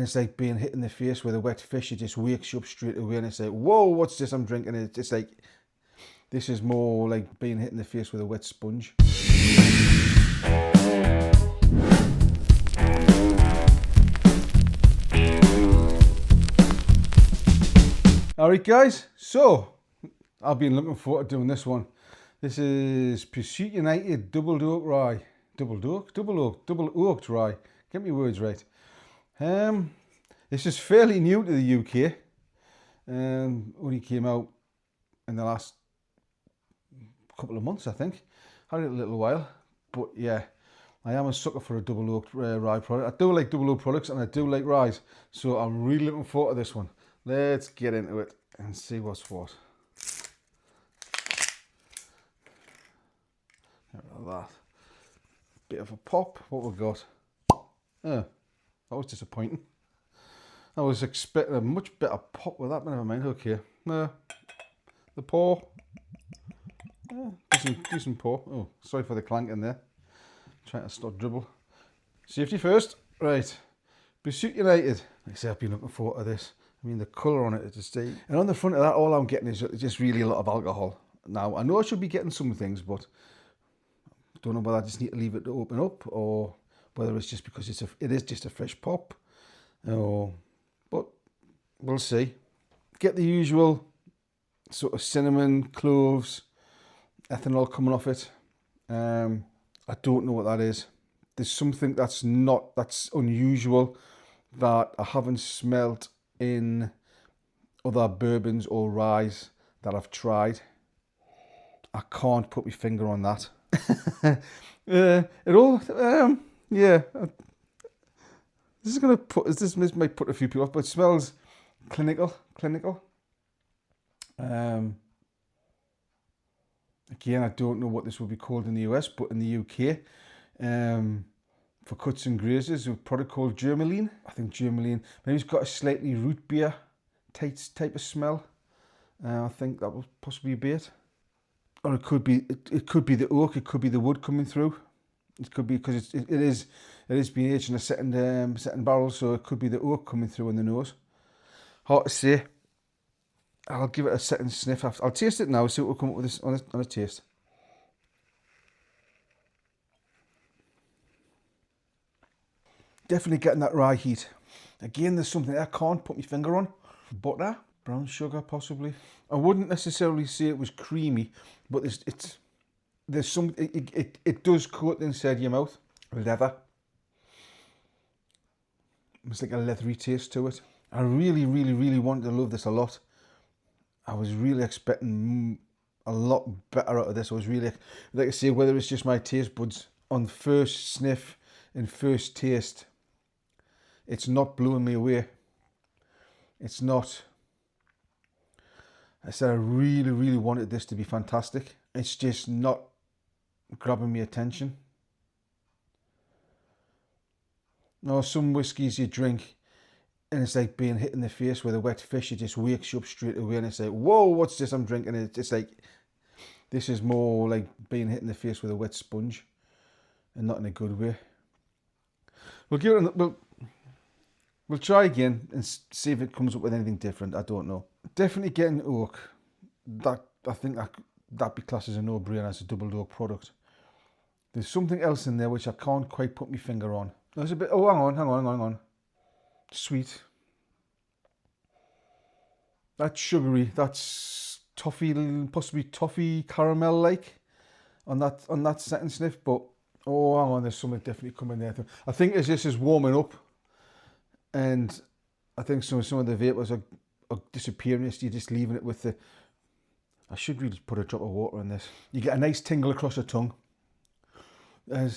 It's like being hit in the face with a wet fish. It just wakes you up straight away and it's like, whoa, what's this I'm drinking? And it's like, this is more like being hit in the face with a wet sponge. Alright guys, so I've been looking forward to doing this one. This is Pursuit United Double Oak Rye. Double Oaked Rye. Get me words right. This is fairly new to the UK. Only came out in the last couple of months, I think. Had it a little while, but yeah, I am a sucker for a double oaked rye product. I do like double oaked products and I do like ryes, so I'm really looking forward to this one. Let's get into it and see what's what. That bit of a pop. What we got? That was disappointing. I was expecting a much better pop with that, but never mind. Okay, the pour. Decent pour. Oh, sorry for the clank in there. Trying to stop dribble. Safety first. Right. Pursuit United. Like I say, I've been looking forward to this. I mean, the colour on it is just... And on the front of that, all I'm getting is just really a lot of alcohol. Now, I know I should be getting some things, but I don't know whether I just need to leave it to open up or whether it's just because it is just a fresh pop. But we'll see. Get the usual sort of cinnamon, cloves, ethanol coming off it. I don't know what that is. There's something that's unusual that I haven't smelt in other bourbons or ryes that I've tried. I can't put my finger on that. Yeah. This might put a few people off, but it smells clinical. Again, I don't know what this would be called in the US, but in the UK, for cuts and grazes, a product called Germolene. I think Germolene, maybe it's got a slightly root beer type of smell. I think that will possibly be it. Or it could be the oak, it could be the wood coming through. It could be because it is being aged in a second barrel, so it could be the oak coming through in the nose. Hard to say. I'll give it a second sniff. I'll taste it now, see what we'll come up with this on a taste. Definitely getting that rye heat. Again, there's something I can't put my finger on. Butter, brown sugar possibly. I wouldn't necessarily say it was creamy, but it does coat the inside of your mouth. Leather. It's like a leathery taste to it. I really wanted to love this a lot. I was really expecting a lot better out of this. I was really, like I say, whether it's just my taste buds on first sniff and first taste, it's not blowing me away. It's not. I said I really wanted this to be fantastic. It's just not grabbing my attention. No, some whiskies you drink and it's like being hit in the face with a wet fish. It just wakes you up straight away and it's like, whoa, what's this I'm drinking? And it's like, this is more like being hit in the face with a wet sponge and not in a good way. We'll try again and see if it comes up with anything different. I don't know. Definitely getting oak. I think that'd be classed as a no-brainer as a double oak product. There's something else in there which I can't quite put my finger on. There's a bit, oh, hang on. Sweet. That's sugary. That's toffee, possibly toffee caramel like on that second sniff. But oh, hang on, there's something definitely coming there. I think as this is warming up, and I think some of the vapors are disappearing. You're just leaving it with the. I should really put a drop of water in this. You get a nice tingle across the tongue. I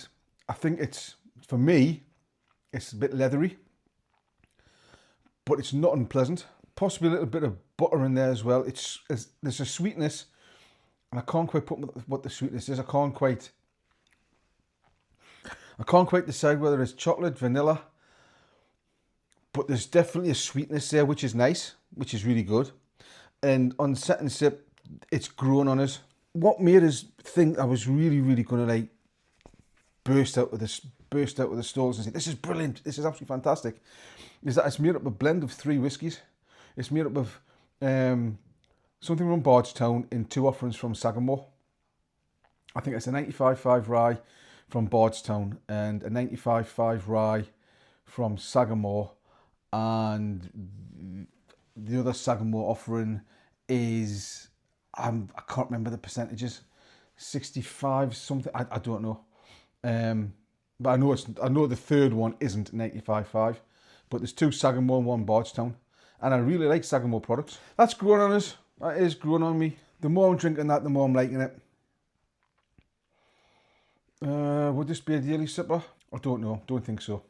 think it's, for me, it's a bit leathery, but it's not unpleasant. Possibly a little bit of butter in there as well. There's a sweetness, and I can't quite put what the sweetness is. I can't quite decide whether it's chocolate, vanilla, but there's definitely a sweetness there, which is nice, which is really good. And on second sip, it's grown on us. What made us think I was really going to like burst out with this burst out of the stalls and say, this is brilliant, this is absolutely fantastic, is that it's made up of a blend of 3 whiskies. It's made up of something from Bardstown in 2 offerings from Sagamore. I think it's a 95.5 rye from Bardstown and a 95.5 rye from Sagamore, and the other Sagamore offering is, I can't remember the percentages, 65 something, I don't know, but I know the third one isn't 95.5, but there's 2 Sagamore and 1 Bardstown, and I really like Sagamore products. That's growing on us. That is growing on me. The more I'm drinking that, the more I'm liking it. Would this be a daily sipper? I don't know. Don't think so.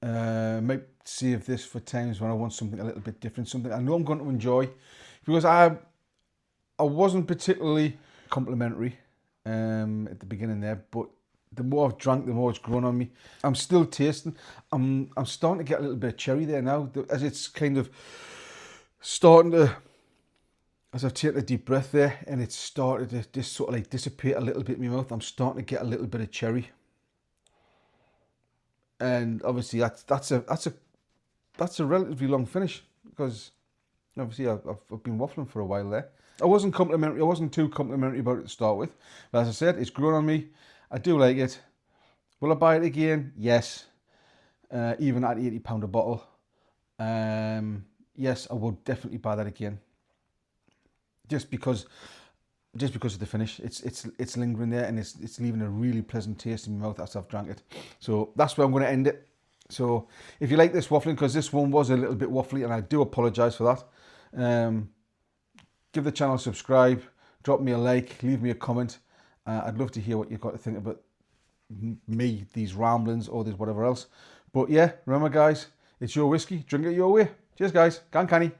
Might save this for times when I want something a little bit different, something I know I'm going to enjoy, because I wasn't particularly complimentary at the beginning there, but the more I've drank, the more it's grown on me. I'm still tasting. I'm starting to get a little bit of cherry there now, as it's kind of starting to, as I've taken a deep breath there, and it's started to just sort of like dissipate a little bit in my mouth. I'm starting to get a little bit of cherry, and obviously that's a relatively long finish, because obviously I've been waffling for a while there. I wasn't complimentary. I wasn't too complimentary about it to start with, but as I said, it's grown on me. I do like it. Will I buy it again? Yes. Even at £80 a bottle. Yes, I would definitely buy that again. Just because of the finish. It's lingering there, and it's leaving a really pleasant taste in my mouth as I've drank it. So that's where I'm going to end it. So if you like this waffling, because this one was a little bit waffly, and I do apologise for that. Give the channel a subscribe, drop me a like, leave me a comment. I'd love to hear what you've got to think about me, these ramblings, or this whatever else. But yeah, remember guys, it's your whiskey, drink it your way. Cheers guys, can canny.